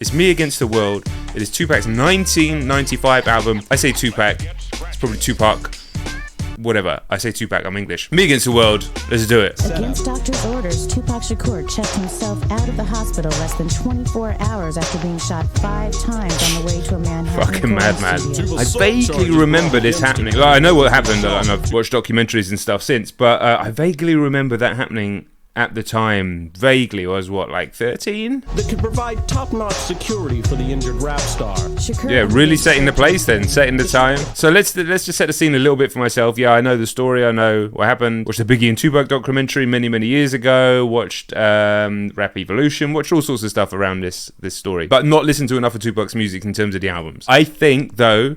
It's Me Against the World. It is Tupac's 1995 album. I say Tupac. It's probably Tupac. Whatever. I say Tupac. I'm English. Me Against the World. Let's do it. Against doctor's orders, Tupac Shakur checked himself out of the hospital less than 24 hours after being shot 5 times on the way to a Manhattan. Fucking madman. I vaguely remember this happening. Like, I know what happened, and I've watched documentaries and stuff since, but I vaguely remember that happening at the time. Vaguely. I was what, like 13? That could provide top-notch security for the injured rap star. Shakur Yeah, really setting the place then, setting the time. So let's just set the scene a little bit for myself. Yeah, I know the story, I know what happened. Watched the Biggie and Tupac documentary many years ago. Watched Rap Evolution. Watched all sorts of stuff around this story. But not listened to enough of Tupac's music in terms of the albums. I think, though,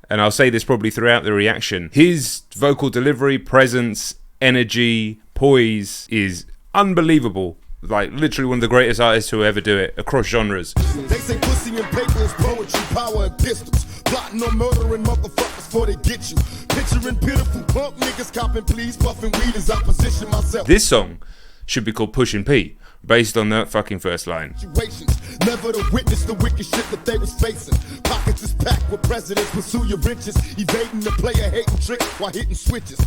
and I'll say this probably throughout the reaction, his vocal delivery, presence, energy, poise is unbelievable. Like, literally one of the greatest artists to ever do it across genres. They say pussy and paper is poetry, power and pistols. Plotting on murdering motherfuckers before they get you. Picturing pitiful punk niggas copping please, puffing weed as I position myself. This song should be called Pushin' P, based on that fucking first line. Never to witness the wicked shit that they was facing. Pockets is packed with presidents, pursue your riches, evading the player hating trick while hitting switches.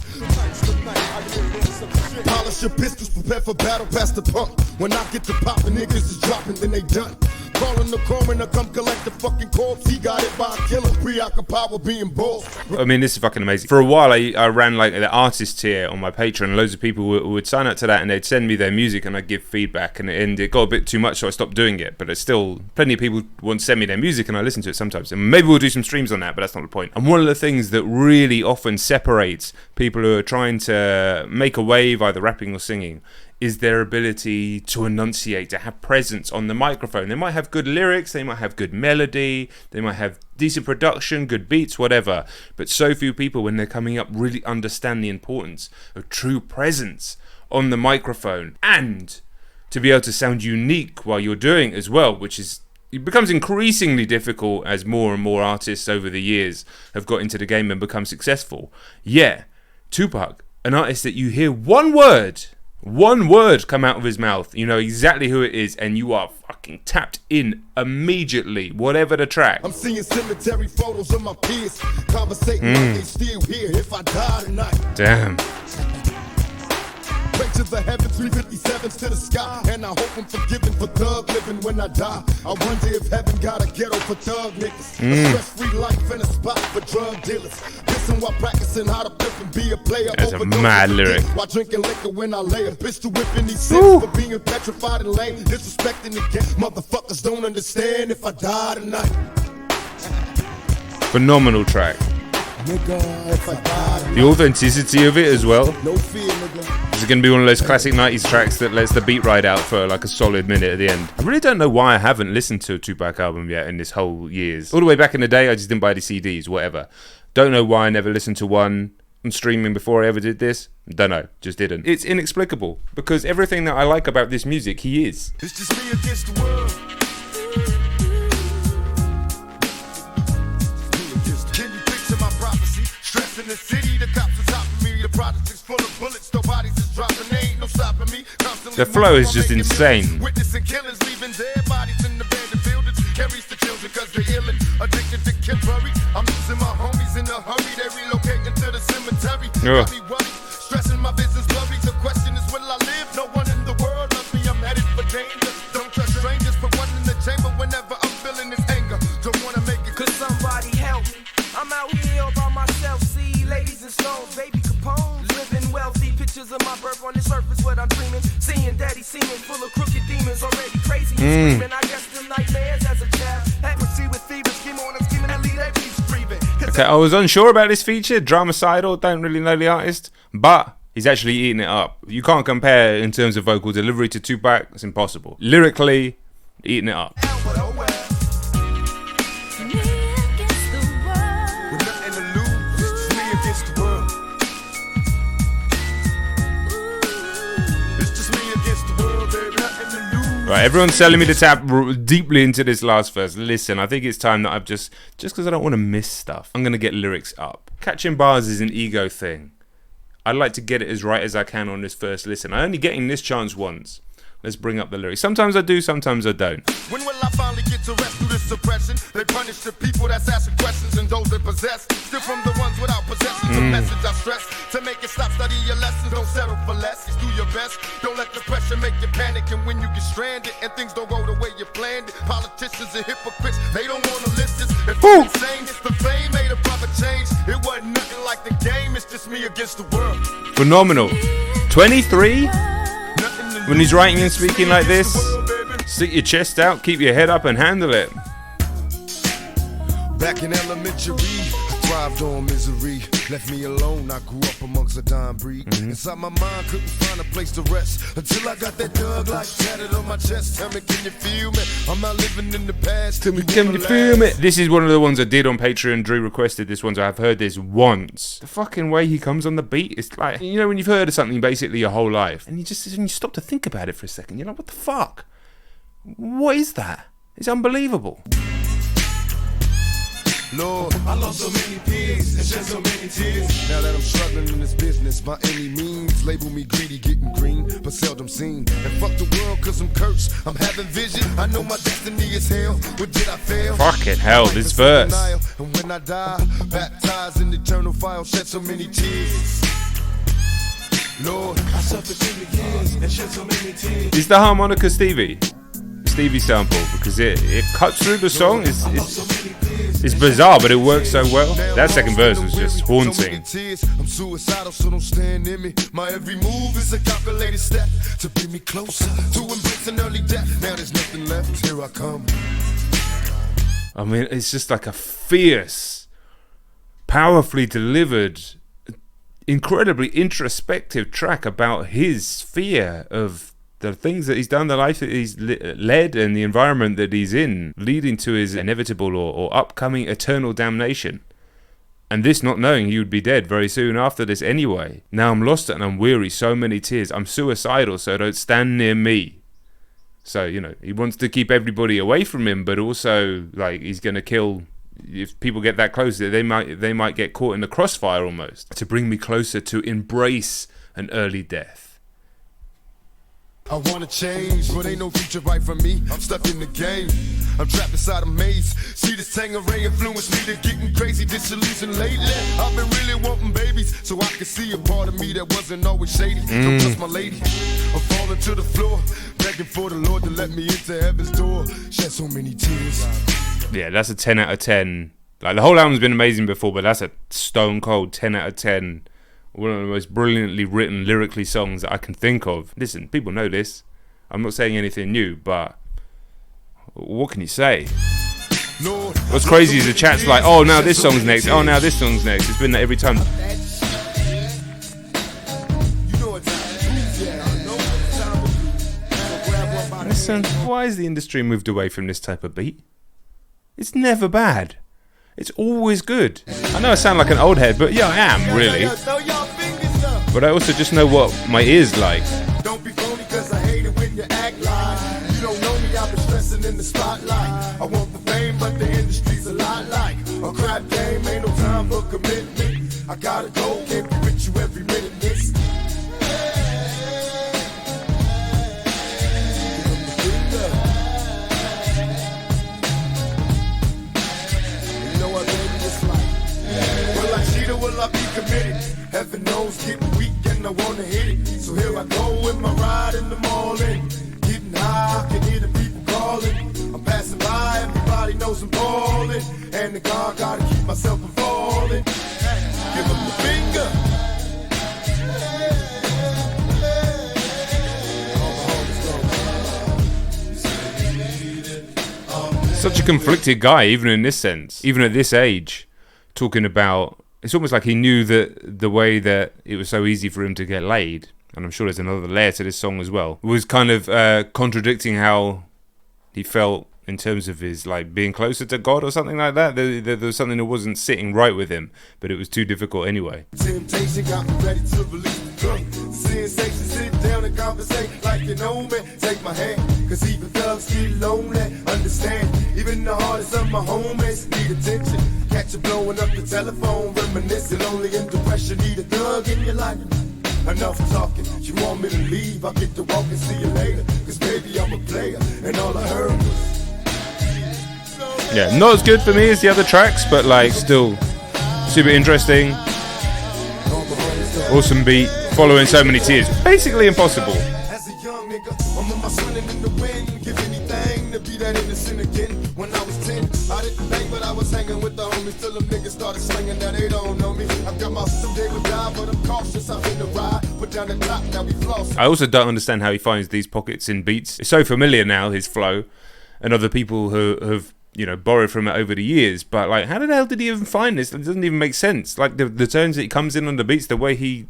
Polish your pistols, prepare for battle, past the pump. When I get to poppin', niggas is dropping, then they done. Calling the coroner, come collect the fucking corpse. He got it by a killer, preoccupied with being bold. I mean, this is fucking amazing. For a while, I ran like the artist tier on my Patreon, and loads of people would sign up to that, and they'd send me their music, and I'd give feedback, and it got a bit too much, so I stopped doing it. But it's still, plenty of people want to send me their music, and I listen to it sometimes. And maybe we'll do some streams on that, but that's not the point. And one of the things that really often separates people who are trying to make a wave, either rapping or singing, is their ability to enunciate, to have presence on the microphone. They might have good lyrics, they might have good melody, they might have decent production, good beats, whatever. But so few people, when they're coming up, really understand the importance of true presence on the microphone. And to be able to sound unique while you're doing it as well, which is, it becomes increasingly difficult as more and more artists over the years have got into the game and become successful. Yeah, Tupac, an artist that you hear one word come out of his mouth, you know exactly who it is, and you are fucking tapped in immediately, whatever the track. I'm seeing cemetery photos of my peers, conversating like they still here if I die tonight. Damn. Pray to the heavens, 357s to the sky, and I hope I'm forgiven for thug living when I die. I wonder if heaven got a ghetto for thug niggas, a stress-free life and a spot for drug dealers. Listen while practicing how to flip and be a player. That's a mad lyric. While drinking liquor when I lay a pistol whipping these sins for being petrified and lame, disrespecting the game. Motherfuckers don't understand if I die tonight. Phenomenal track. The authenticity of it as well. No fear, nigga. This is going to be one of those classic 90s tracks that lets the beat ride out for like a solid minute at the end. I really don't know why I haven't listened to a Tupac album yet in this whole years. All the way back in the day, I just didn't buy the CDs, whatever. Don't know why I never listened to one on streaming before I ever did this. Don't know, just didn't. It's inexplicable, because everything that I like about this music, he is. It's just me against the world. Can you picture my prophecy? Stress in the city, the cops are topping me. The project is full of bullets, no bodies is dropping. There ain't no stopping me. Constantly the flow is just insane. Witnessing killers, leaving dead bodies in the abandoned buildings. Carries the children cause they're ill and addicted to Kimberly. I'm losing my homies in a hurry. They relocating to the cemetery. Got me worried, stressing my business blurry. The question is, will I live? No one in the world loves me. I'm headed for danger. Don't trust strangers. Put one in the chamber whenever I'm feeling this anger. Don't wanna make it. Could somebody help me? I'm out here all by myself. See ladies and stones, baby Capone's, living wealthy. Pictures of my birth on the surface, what I'm dreaming. Seeing daddy seeming full of crooked demons, already crazy and screaming. I guess them nightmares as a child. Accuracy with fever, scheme on and scheming and lead every breathing. Okay, I was unsure about this feature, Dramacidal, don't really know the artist, but he's actually eating it up. You can't compare in terms of vocal delivery to Tupac, it's impossible. Lyrically, eating it up. Right, everyone's telling me to tap deeply into this last verse. Listen, I think it's time that I've just because I don't want to miss stuff, I'm going to get lyrics up. Catching bars is an ego thing. I'd like to get it as right as I can on this first listen. I'm only getting this chance once. let's bring up the lyrics. Sometimes I do, sometimes I don't. When will I finally get to rescue this suppression? They punish the people that's asking questions and those that possess. Still from the ones without possessions. The message I stress to make it stop, study your lessons. Don't settle for less. Just do your best. Don't let the pressure make you panic. And when you get stranded and things don't go the way you planned it, politicians and hypocrites, they don't want to listen. If you're insane, it's the fame made a proper change. It wasn't nothing like the game. It's just me against the world. Phenomenal. 23? When he's writing and speaking like this, stick your chest out, keep your head up and handle it. Back in elementary, I thrived on misery. Left me alone, I grew up amongst a dying breed. Inside my mind, couldn't find a place to rest until I got that Doug like tatted on my chest. Tell me, can you feel me? I'm not living in the past. Tell me, can you feel me? This is one of the ones I did on Patreon. Drew requested this one, so I've heard this once. The fucking way he comes on the beat, it's like, you know, when you've heard of something basically your whole life, and you stop to think about it for a second, you're like, what the fuck? What is that? It's unbelievable. Lord, I lost so many peers and shed so many tears. Now that I'm struggling in this business by any means, label me greedy, getting green, but seldom seen. And fuck the world, cause I'm cursed. I'm having vision. I know my destiny is hell. What did I fail? Fucking hell, this verse. And when I die, baptized in eternal fire, shed so many tears. Lord, I suffered too many years and shed so many tears. Is the harmonica Stevie sample? Because it cuts through the song. It's bizarre, but it works so well. That second verse was just haunting. I'm suicidal, so don't stand in me. My every move is a calculated step to bring me closer to embrace an early death. Now there's nothing left. Here I come. I mean, it's just like a fierce, powerfully delivered, incredibly introspective track about his fear of the things that he's done, the life that he's led, and the environment that he's in, leading to his inevitable or upcoming eternal damnation. And this not knowing he would be dead very soon after this anyway. Now I'm lost and I'm weary, so many tears. I'm suicidal, so don't stand near me. So, you know, he wants to keep everybody away from him, but also, like, he's going to kill... If people get that close, they might get caught in the crossfire almost. To bring me closer to embrace an early death. I wanna change, but ain't no future right for me. I'm stuck in the game. I'm trapped inside a maze. See this Tangeray influence me to getting crazy, disillusioned lately. I've been really wanting babies, so I can see a part of me that wasn't always shady. Don't trust my lady. I'm falling to the floor, begging for the Lord to let me into heaven's door. Shed so many tears. Yeah, that's a 10 out of 10. Like, the whole album's been amazing before, but that's a stone cold 10 out of 10. One of the most brilliantly written lyrically songs that I can think of. Listen, people know this. I'm not saying anything new, but what can you say? What's crazy is the chat's like, oh, now this song's next. Oh, now this song's next. It's been that every time. Listen, why has the industry moved away from this type of beat? It's never bad. It's always good. I know I sound like an old head, but yeah, I am, really. But I also just know what my ears like. Don't be phony, cause I hate it when you act like you don't know me. I've been stressing in the spotlight. I want the fame, but the industry's a lot like a crap game. Ain't no time for commitment. I gotta go, can't be with you every minute. This. Will I be committed? Heaven knows getting weak and I wanna hit it. So here I go with my ride in the morning. Getting high, I can hear the people calling. I'm passing by, everybody knows I'm balling. And the God gotta keep myself from falling. Give them the finger. Such a conflicted guy, even in this sense. Even at this age, talking about... It's almost like he knew that the way that it was so easy for him to get laid, and I'm sure there's another layer to this song as well, was kind of contradicting how he felt in terms of his, like, being closer to God or something like that. There was something that wasn't sitting right with him, but it was too difficult anyway. Temptation got me ready to release the drink. Sensation, sit down and conversate like you know me. Take my hand, cause even thugs get lonely. Understand, even the hardest of my homies need attention. Catch you blowing up the telephone, reminiscing. Only in depression, need a thug in your life. enough talking. You want me to leave? I get to walk and see you later. Cause baby, I'm a player, and all I heard was. Yeah, not as good for me as the other tracks, but like still super interesting. Awesome beat, following so many tears. Basically impossible. As a young nigga, I'm on my swimming in the wind. Give anything to be that innocent again. When I was 10, I didn't bang, but I was hanging with the homies till them niggas started slinging. Now they don't know me. I got my someday would die, but I'm cautious. I've been the ride. Put down the top, now we floss. I also don't understand how he finds these pockets in beats. It's so familiar now, his flow, and other people who have, you know, borrowed from it over the years. But like, how the hell did he even find this? It doesn't even make sense. Like the turns that he comes in on the beats, the way he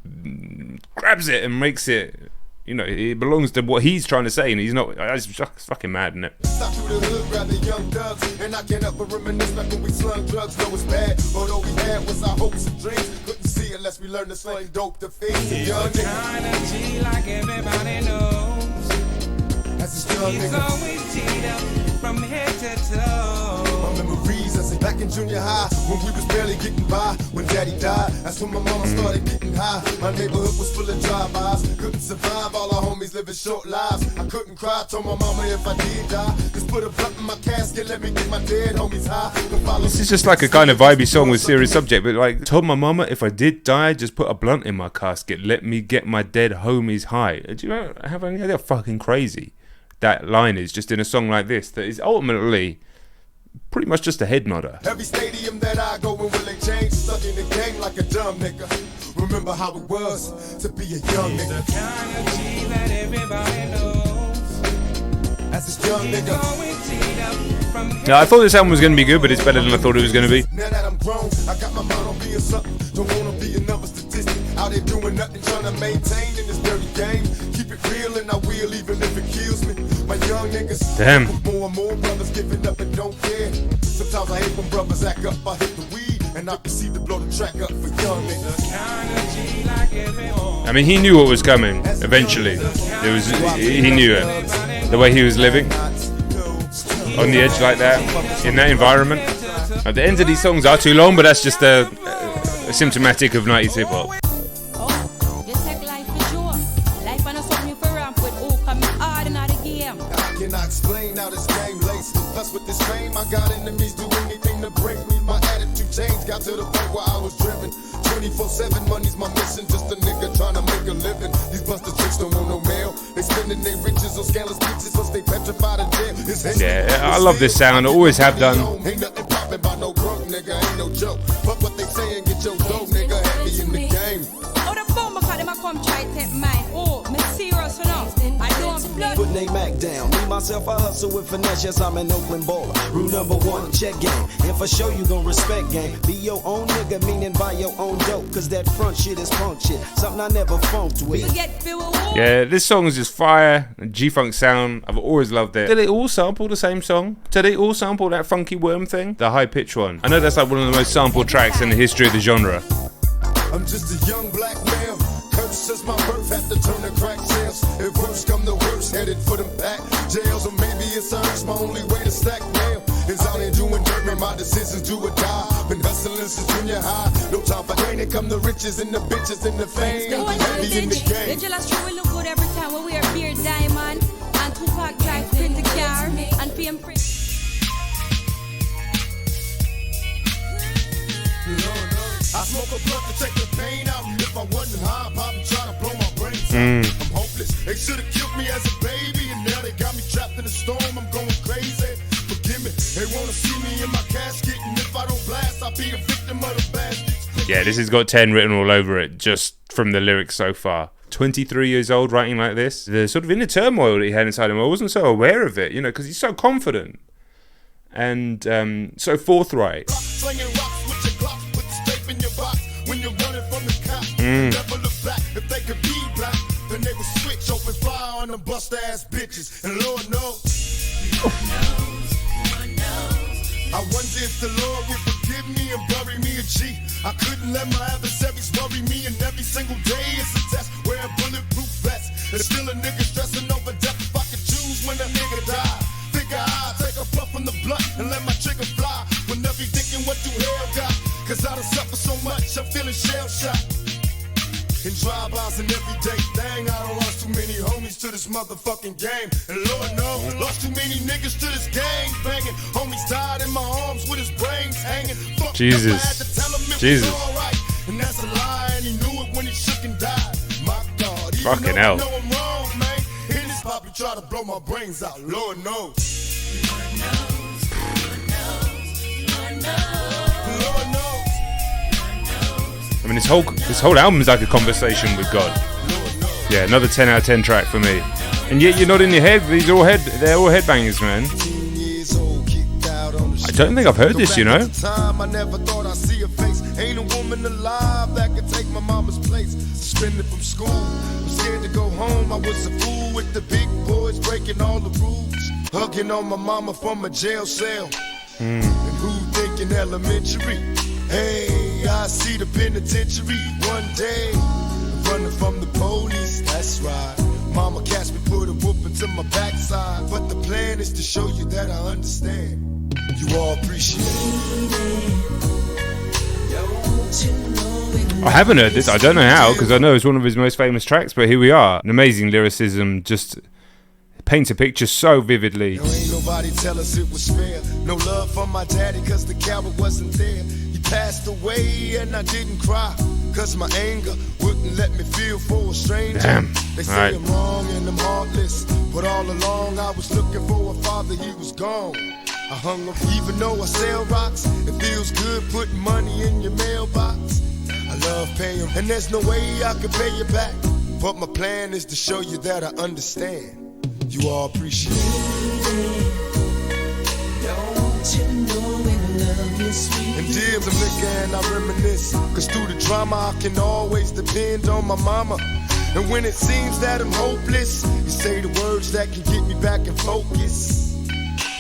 grabs it and makes it, you know, it belongs to what he's trying to say, and he's not. It's just fucking mad, isn't it? Stop through the hood, grab the young thugs, and I can't help but reminisce back when we slung drugs. Know it's bad, but all we had was our hopes and dreams. Couldn't see unless we learned to slang dope to feed. He's Young the nigga, kind of G like everybody knows. that's a young He's nigga. always teed up from head to toe. My memories, I say back in junior high, when we was barely getting by. When daddy died, that's when my mama started getting high. My neighborhood was full of drive-bys. Couldn't survive, all our homies living short lives. I couldn't cry, told my mama if I did die, just put a blunt in my casket, let me get my dead homies high. This is just like a kind of vibey song with serious subject, but like, told my mama if I did die, just put a blunt in my casket, let me get my dead homies high. Do you have any idea how fucking crazy that line is just in a song like this, that is ultimately pretty much just a head nodder. Every stadium that I go in will they change. Stuck in the game like a dumb nigga. Remember how it was to be a young He's nigga. the kind of G that everybody knows. As this young He's nigga. always teed up from head Yeah, I thought this album was going to be good, but it's better than I thought it was going to be. Now that I'm grown, I got my mind on being something. Don't wanna be another statistic. Out there doing nothing, trying to maintain in this dirty game. Keep it real and I will, even if it kills me. My young niggas. Damn. More and more brothers giving up and don't care. Sometimes I hate when brothers act up. I hit the weed and I proceed to blow the track up for young niggas. the kind of G like everyone. I mean, he knew what was coming eventually. It was, he knew it. The way he was living on the edge like that, in that environment. At the end of these songs are too long, but that's just a symptomatic of 90s hip hop. You take life for sure. Life and something you for ramp with. Oh, come hard in the game. I cannot explain how this game laced. Plus with this fame, I got enemies do anything to break me. My attitude changed, got to the point where I was driven. 24/7, money's my mission. Just a nigga trying to make a living. These buster chicks don't want no mail. They spending their riches on scandalous bitches, so stay petrified in jail. Yeah, I love this sound. I always have done. Ain't nothing poppin' by no broke nigga, ain't no joke. But what they saying, get your dough, nigga, heavy in the game. Oh, the bomb, because them a come try to take mine. Oh, me serious enough. I don't play. Putting they Mac down. Me, myself, I hustle with finesse. Yes, I'm an Oakland baller. Rule number one, check game. And for sure, you gon' respect game. Be your own nigga, meaning buy your own dope. Cause that front shit is punk shit. Something I never funked with. You get filled with wood. Yeah, this song is just fire. G-Funk sound. I've always loved it. Did they all sample the same song? Did they all sample that funky worm thing? The high-pitched one. I know that's like one of the most sampled tracks in the history of the genre. I'm just a young black male. Cursed since my birth, had to turn to crack sales. If worse come the worst, headed for them back jails. Or maybe it's urge, my only way to stack mail is out here doing dirt, man, my decisions do or die. Been hustling since junior high. No time for training, come the riches and the bitches and the fame. Heavy in the game. The jealous true will look good every time when we wear beard diamond and Tupac drive pretty car and PM print. I smoke a blunt to take the pain out. If I wasn't high, I'd probably try to blow my brains out. I'm hopeless. They should have killed me as a baby, and now they got me trapped in a storm. I'm going crazy. Forgive me. They wanna see me in my casket, and if I don't blast, I'll be a victim of the bastards. Yeah, this has got 10 written all over it, just from the lyrics so far. 23 years old writing like this. The sort of inner turmoil that he had inside him, I wasn't so aware of it, you know, because he's so confident and so forthright. Slinging rocks with your Glock, put the tape in your box. When you're running from the cops, never look back. If they could be black, then they would switch, open fire on them bust ass bitches. And Lord knows, I wonder if the Lord will forgive me and bury me a G. I couldn't let my adversaries worry me, and every single day it's a test. Wear a bulletproof vest. There's still a nigga stressing over death. If I could choose when a nigga die, figure I'll take a puff from the blunt and let my trigger fly. When I be thinking what you hell got, cause I done suffered so much, I'm feeling shell shocked. In drive-bys and everyday thing, I don't lost too many homies to this motherfucking game. And Lord knows, lost too many niggas to this gang banging. Homies died in my arms with his brains hanging. Jesus. Up, I had to tell him it Jesus. was all right. And that's a lie, and he knew it when he shook and died. My God, even Fucking though hell. I know I'm wrong, man. In this pop, he try to blow my brains out. Lord knows. I mean, this whole album is like a conversation with God. Yeah, another 10 out of 10 track for me. And yet you're not in your head. They're all headbangers, man. I don't think I've heard this, you know. I never thought I'd see a face. Ain't a woman alive that could take my mama's place. Suspended from school, I'm scared to go home. I was a fool with the big boys breaking all the rules. Hugging on my mama from a jail cell. And who thinking elementary? Hey, I see the penitentiary one day. Running from the police, that's right. Mama catch me, put a whoop into my backside. But the plan is to show you that I understand. You all appreciate it. I haven't heard this. I don't know how, because I know it's one of his most famous tracks, but here we are. An amazing lyricism, just paints a picture so vividly. Ain't nobody tell us it was fair. No love for my daddy, cause the coward wasn't there. He passed away and I didn't cry, cause my anger wouldn't let me feel for a stranger. Damn. They say Right. I'm wrong and I'm heartless, but all along I was looking for a father, he was gone. I hung up, even though I sell rocks. It feels good putting money in your mailbox. I love paying, and there's no way I can pay you back. But my plan is to show you that I understand. You all appreciate it. And deals of liquor and I reminisce, cause through the drama I can always depend on my mama. And when it seems that I'm hopeless, you say the words that can get me back in focus.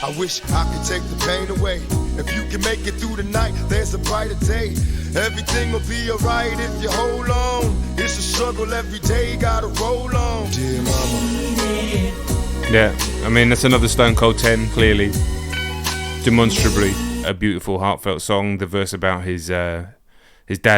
I wish I could take the pain away. If you can make it through the night, there's a brighter day. Everything will be alright if you hold on. It's a struggle every day, gotta roll on. Dear mama. Yeah, I mean, that's another Stone Cold 10, clearly. Demonstrably a beautiful, heartfelt song. The verse about his dad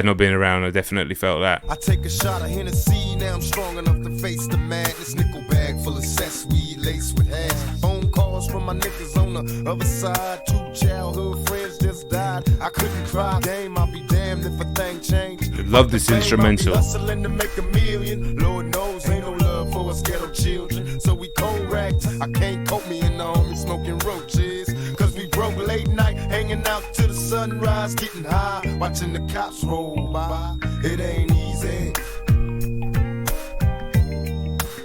not being around, I definitely felt that. I take a shot of Hennessy, now I'm strong enough to face the madness. Nickel bag full of cess, weed laced with hash. Phone calls from my niggas on the other side. 2 childhood friends just died. I couldn't cry. Game, I'll be damned if a thing changed. Love this instrumental. Hustling to make $1 million. Lord knows ain't no love for us ghetto children. So we cold racked. I can't cope me in the army smoking roaches. Cause we broke late night, hanging out till the sunrise, getting high, watching the cops roll by. It ain't easy.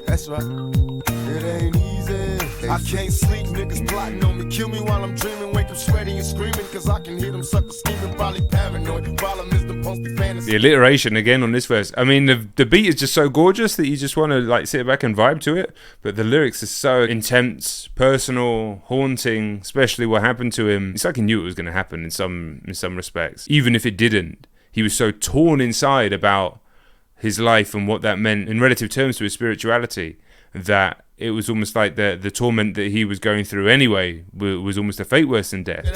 That's right. It ain't easy. I can't sleep, niggas plotting on me. Kill me while I'm dreaming, wake up sweating and screaming, cause I can hear them suckers scheming, probably paranoid. Problem is the posty fantasy. The alliteration again on this verse. I mean, the beat is just so gorgeous that you just want to like sit back and vibe to it. But the lyrics are so intense, personal, haunting. Especially what happened to him. It's like he knew it was going to happen in some respects, even if it didn't. He was so torn inside about his life and what that meant in relative terms to his spirituality that it was almost like the torment that he was going through anyway was almost a fate worse than death.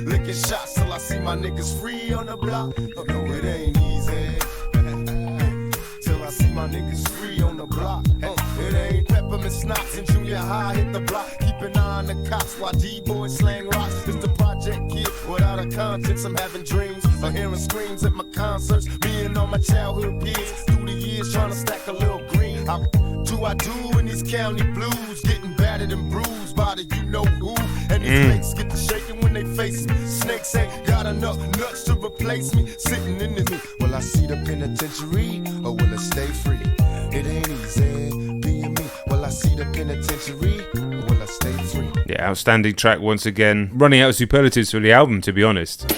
Licking shots till I see my niggas free on the block. No, it ain't easy. Till I see my niggas free on the block. It ain't peppermint schnapps in junior high. Hit the block, keep an eye on the cops while D-boys slang rocks. It's the project kid without a conscience. I'm having dreams of hearing screams at my concerts. Me and all my childhood peers through the years trying to stack a little green. How do I do in these county blues? Getting battered and bruised by the you know who. And these snakes get to shaking when they face me. Snakes ain't got enough nuts to replace me. Sitting in the will I see the penitentiary or will I stay free? It ain't easy being me. Will I see the penitentiary or will I stay free? Yeah, outstanding track once again. Running out of superlatives for the album, to be honest.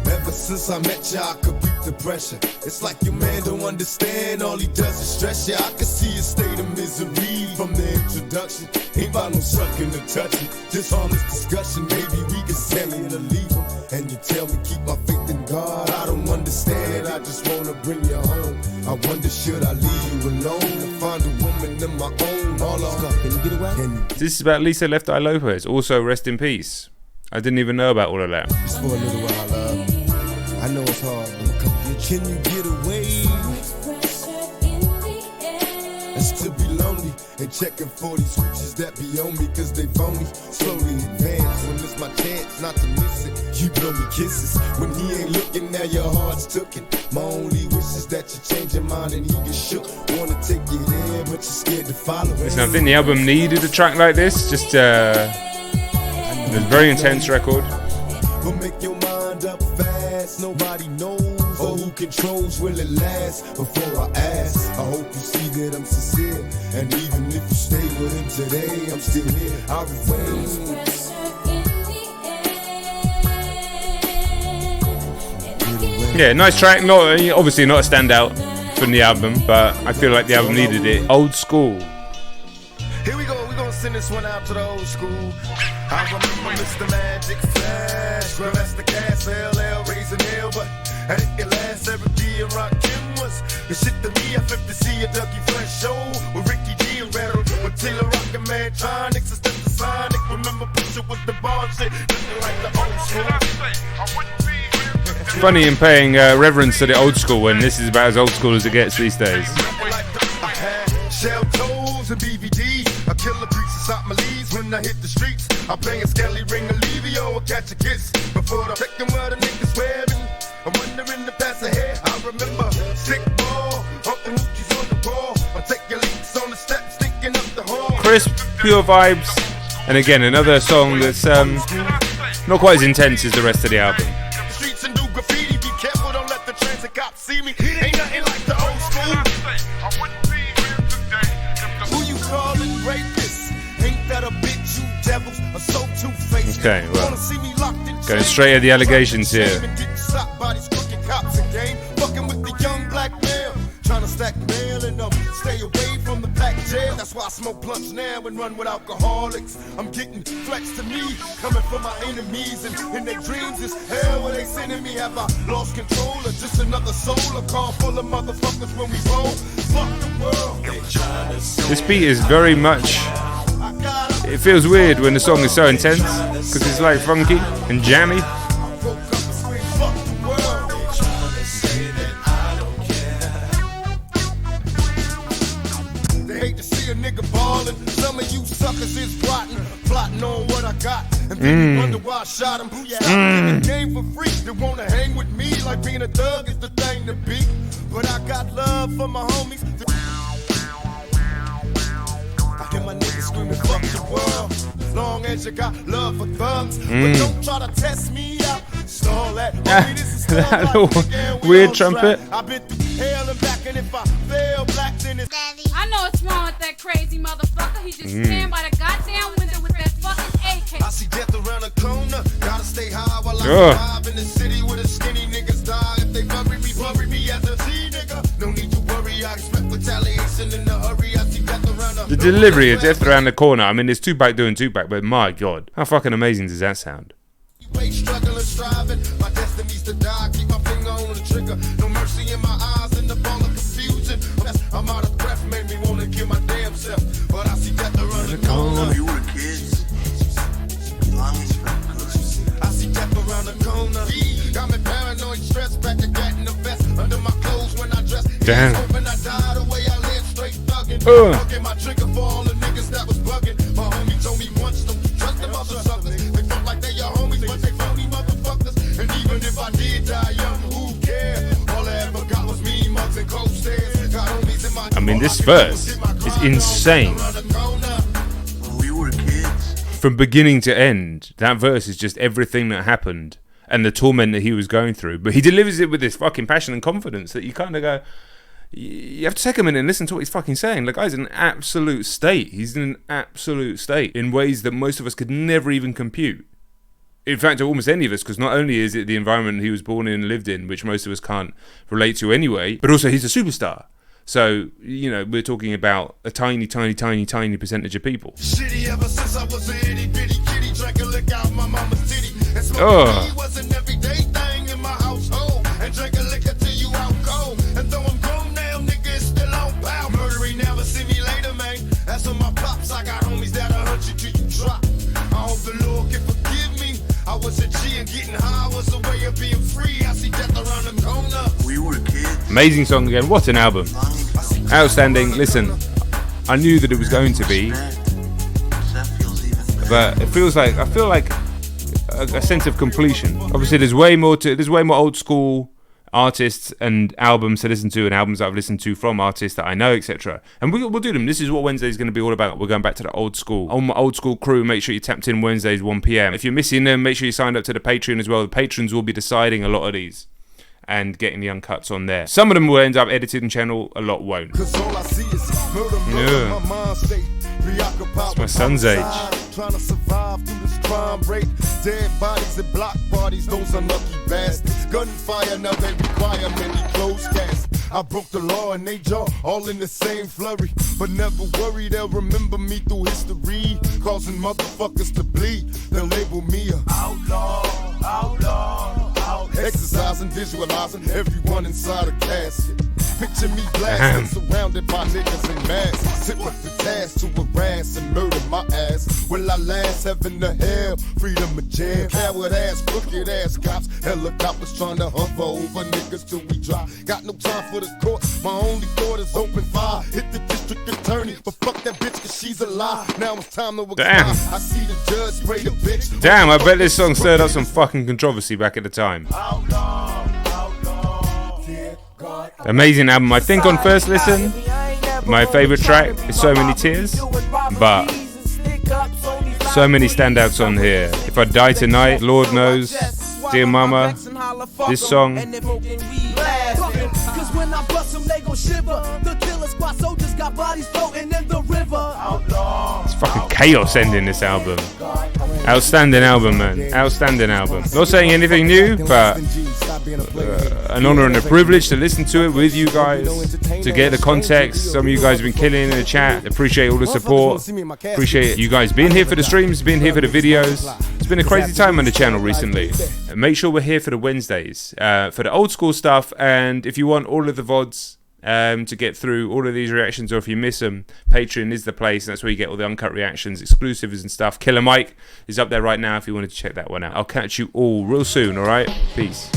Ever since I met ya, I could beat the pressure. It's like your man don't understand, all he does is stress ya. I can see a state of misery from the introduction. Ain't about no sucking or touching, just honest discussion. Maybe we can sell it or leave him. And you tell me keep my faith in God. I don't understand it, I just wanna bring you home. I wonder should I leave you alone and find a woman of my own. All of can you get away? This is about Lisa Left Eye Lopez, also rest in peace. I didn't even know about all of that. Just for a little while, love. I know it's hard, but can you get away? Ain't checking for these switches that be on me, cause they phony. Slowly advance when it's my chance not to miss it. You blow me kisses when he ain't looking, now your heart's tooken. My only wish is that you change your mind and he get shook. Wanna take you there, but you're scared to follow. Listen, I think the album needed a track like this. Just a very intense record. But make your mind up fast. Nobody knows or who controls will it last. Before I ask, I hope you see that I'm sincere. And even if you stay with him today, I'm still here. I'll remain. Yeah, nice track. Not obviously not a standout from the album, but I feel like the album needed it. Old school. Here we go. We're gonna send this one out to the old school. I remember Mr. Magic Flash, Grandmaster Cass, LL, raising hell, but I think it last every day and Rock Kim was the shit to me. I flip to see a Dougie Fresh show with Ricky D and Rattle, with Taylor Rock and Mantronics, and Steph the Sonic. Remember Pusha with the bar shit, looking like the old school. It's funny in paying reverence to the old school when this is about as old school as it gets these days. I had shell toes and BVD. I kill the preachers out my leaves when I hit the streets. I bang a skelly ring a Levio or catch a kiss before the checking where the niggas wearing. I'm wondering the pass ahead. I remember stick ball, humping hoochies on the ball. I take your leaks on the steps, thinking up the hall. Crisp, pure vibes, and again another song that's not quite as intense as the rest of the album. Streets and do graffiti. Be careful, don't let the transit cops see me. Ain't nothing like the old school. Who you calling rapist? Ain't that a bitch? You devils are so two-faced. Okay, well, going straight at the allegations here. Fucking with the young black male, trying to stack mail and stay away from the black jail. That's why I smoke blunts now and run with alcoholics. I'm getting flex to me, coming from my enemies, and in their dreams is hell where they sending me. Have I lost control or just another soul? A car full of motherfuckers when we roll. Fuck the world. This beat is very much. It feels weird when the song is so intense because it's like funky and jammy. Some of you suckers is plotting on what I got, and then you wonder why I shot him. Stop getting game for free. They wanna hang with me like being a thug is the thing to be. But I got love for my homies. I hear my niggas screaming, fuck the world. Long as you got love for thugs, but don't try to test me out. Stall that. That little weird trumpet. I've been through hell and back, and if I fail black, then it's. I know what's wrong with that crazy motherfucker. He just stand by the goddamn window with that fucking AK. I see death around the corner. Gotta stay high while I survive in the city where the skinny niggas die. If they bury me as a G nigga. No need to worry, I expect retaliation in a hurry. I see death around The delivery of Death Around the Corner. I mean, there's Tupac doing Tupac, but my God, how fucking amazing does that sound? Struggling, striving, my destiny's to die. Keep my finger on the trigger. No mercy in my eyes in the ball of confusion. I'm out of breath, made me wanna kill my damn self. But I see death around the corner. You were kids. Long as you were good. I see death around the corner. Got me paranoid, stress, back and gat in the vest. Under my clothes when I dress. Damn. Hoping I die the way I live, straight thugging. Fucking my trigger for all the niggas that was bugging. My homie told me once, don't trust them other suckers. They felt like they your homies, but they phony motherfuckers. And even if I did die young, who cares? All I ever got was me, mugs and cold stairs. Got homies in my. I mean, this verse is insane. We were kids. From beginning to end, that verse is just everything that happened and the torment that he was going through. But he delivers it with this fucking passion and confidence that you kind of go, you have to take a minute and listen to what he's fucking saying. The guy's in an absolute state. He's in an absolute state in ways that most of us could never even compute. In fact, almost any of us, because not only is it the environment he was born in and lived in, which most of us can't relate to anyway, but also he's a superstar. So, you know, we're talking about a tiny percentage of people. Shitty ever since I was a itty bitty kitty, drank a lick out my mama's titty. And smoking weed was an everyday thing in my household. And drank a liquor till you out cold. And though I'm grown now, nigga, it's still on power. Murdery never see me later, man. That's on my pops. I got homies that'll hunt you till you drop. I hope the Lord can forgive me. I was a G and getting high was a way of being free. I see death around the corner. We were kids. Amazing song again. What an album. Outstanding. Listen, I knew that it was going to be, but I feel like a sense of completion. Obviously, there's way more old school artists and albums to listen to, and albums that I've listened to from artists that I know, etc. And we'll do them. This is what Wednesday is going to be all about. We're going back to the old school. On my old school crew, make sure you tapped in Wednesdays 1 p.m. If you're missing them, make sure you signed up to the Patreon as well. The patrons will be deciding a lot of these and getting the uncuts on there. Some of them will end up edited in channel, a lot won't. Yeah. It's my son's age. Trying to survive through this crime rate. Dead bodies at block parties, those unlucky bastards. Gunfire, now they require many closed casts. I broke the law and they jaw, all in the same flurry. But never worry, they'll remember me through history. Causing motherfuckers to bleed, they'll label me a outlaw, outlaw, outlaw. Exercising, visualizing everyone inside a casket. Picture me blasting, surrounded by niggas in masks. Sit with the task to harass and murder my ass. Will I last? Heaven to hell, freedom of jail. Coward ass, crooked ass cops. Helicopters trying to hover over niggas till we drop. Got no time for the court, my only thought is open fire. Hit the district attorney, but fuck that bitch cause she's alive. Now it's time to expire. I see the judge spray the bitch. Damn, I bet this song stirred up some fucking controversy back at the time. Amazing album. I think on first listen, my favourite track is So Many Tears, but so many standouts on here. If I Die Tonight, Lord Knows, Dear Mama, this song. It's fucking chaos ending this album. Outstanding album, man. Outstanding album. Not saying anything new, but an honour and a privilege to listen to it with you guys, to get the context. Some of you guys have been killing in the chat. Appreciate all the support. Appreciate you guys being here for the streams, being here for the videos. It's been a crazy time on the channel recently. Make sure we're here for the Wednesdays, for the old school stuff. And if you want all of the VODs to get through all of these reactions, or if you miss them, Patreon is the place, and that's where you get all the uncut reactions, exclusives and stuff. Killer Mike is up there right now if you wanted to check that one out. I'll catch you all real soon, alright? Peace.